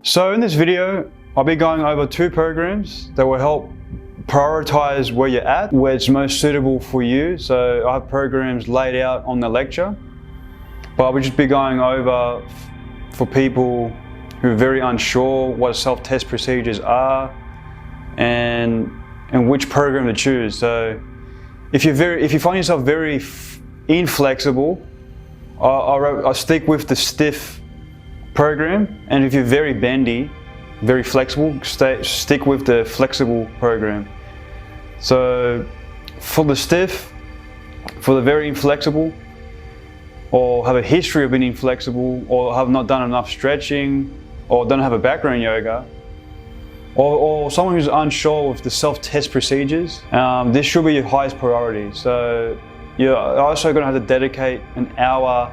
So in this video, I'll be going over 2 programs that will help prioritize where you're at, where it's most suitable for you. So I have programs laid out on the lecture, but I'll just be going over for people who are very unsure what self-test procedures are and which program to choose. So if you find yourself very inflexible, I'll stick with the stiff program, and if you're very bendy, very flexible, stick with the flexible program. So for the stiff, for the very inflexible, or have a history of being inflexible, or have not done enough stretching, or don't have a background in yoga, or someone who's unsure with the self-test procedures, this should be your highest priority. So you're also going to have to dedicate an hour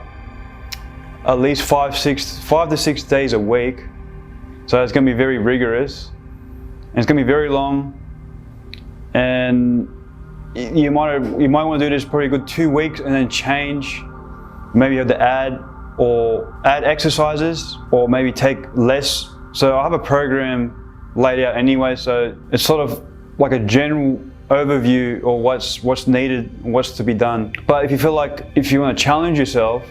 at least 5 to 6 days a week. So it's going to be very rigorous, and it's going to be very long, and you might want to do this probably a good 2 weeks and then change. Maybe you have to add exercises, or maybe take less. So I have a program laid out anyway, so it's sort of like a general overview of what's needed, what's to be done. But if you feel like if you want to challenge yourself,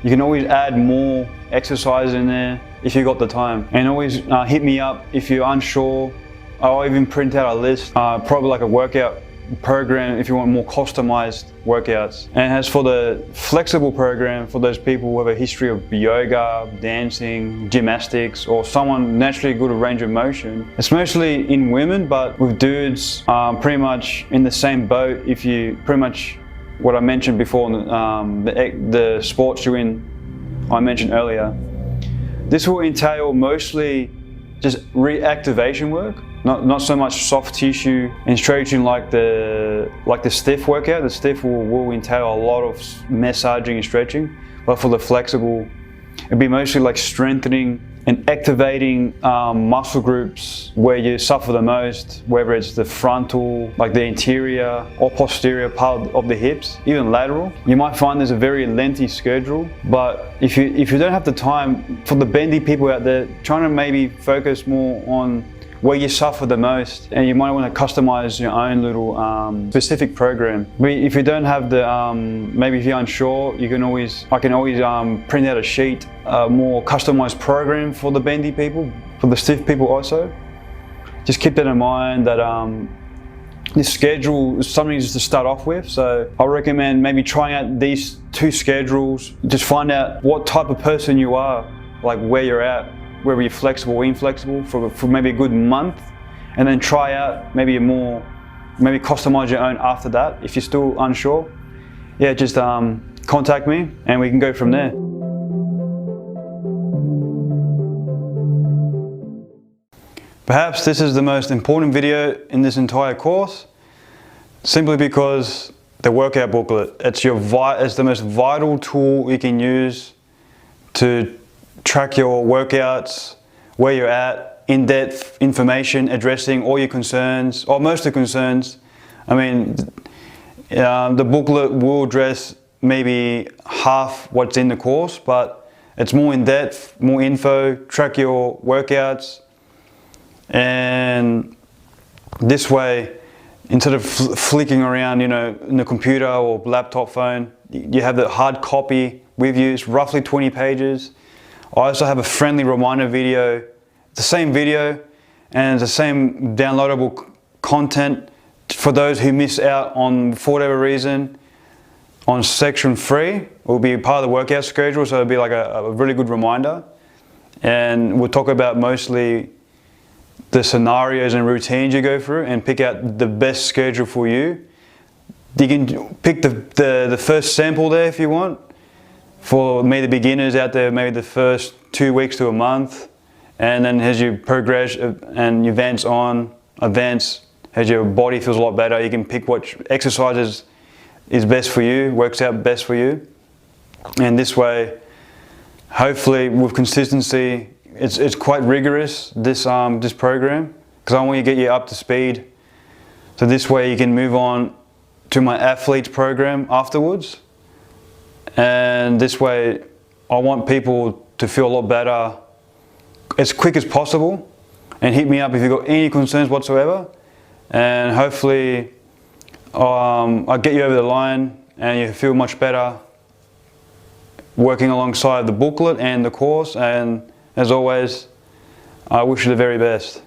you can always add more exercise in there if you got the time. And always hit me up if you're unsure. I'll even print out a list, probably like a workout program if you want more customized workouts. And as for the flexible program, for those people who have a history of yoga, dancing, gymnastics, or someone naturally good at range of motion, it's mostly in women, but with dudes, pretty much in the same boat. If you pretty much what I mentioned before, the sports you're in, I mentioned earlier. This will entail mostly just reactivation work, not so much soft tissue and stretching like the stiff workout. The stiff will entail a lot of massaging and stretching, but for the flexible, it'd be mostly like strengthening and activating muscle groups where you suffer the most, whether it's the frontal, like the interior or posterior part of the hips, even lateral. You might find there's a very lengthy schedule, but if you don't have the time, for the bendy people out there, trying to maybe focus more on where you suffer the most, and you might want to customize your own little specific program. But if you don't have the, maybe if you're unsure, I can always print out a sheet, a more customized program for the bendy people, for the stiff people also. Just keep that in mind that this schedule is something just to start off with. So I recommend maybe trying out these 2 schedules. Just find out what type of person you are, like where you're at, whether you're flexible or inflexible for maybe a good month, and then try out maybe customize your own after that. If you're still unsure, yeah, just contact me and we can go from there. Perhaps this is the most important video in this entire course, simply because the workout booklet, it's the most vital tool you can use to track your workouts, where you're at, in-depth information addressing all your concerns, or most of the concerns. I mean, the booklet will address maybe half what's in the course, but it's more in-depth, more info, track your workouts. And this way, instead of flicking around, in the computer or laptop phone, you have the hard copy with you. It's roughly 20 pages. I also have a friendly reminder video, the same video and the same downloadable content for those who miss out on, for whatever reason, on section 3. It will be part of the workout schedule, so it'll be like a really good reminder. And we'll talk about mostly the scenarios and routines you go through and pick out the best schedule for you. You can pick the first sample there if you want. For maybe the beginners out there, maybe the first 2 weeks to a month, and then as you progress and you advance, as your body feels a lot better, you can pick what exercises is best for you, works out best for you. And this way, hopefully with consistency, it's quite rigorous, this program, because I want to get you up to speed. So this way you can move on to my athletes program afterwards. And this way, I want people to feel a lot better as quick as possible, and hit me up if you've got any concerns whatsoever, and hopefully I'll get you over the line and you feel much better working alongside the booklet and the course. And as always, I wish you the very best.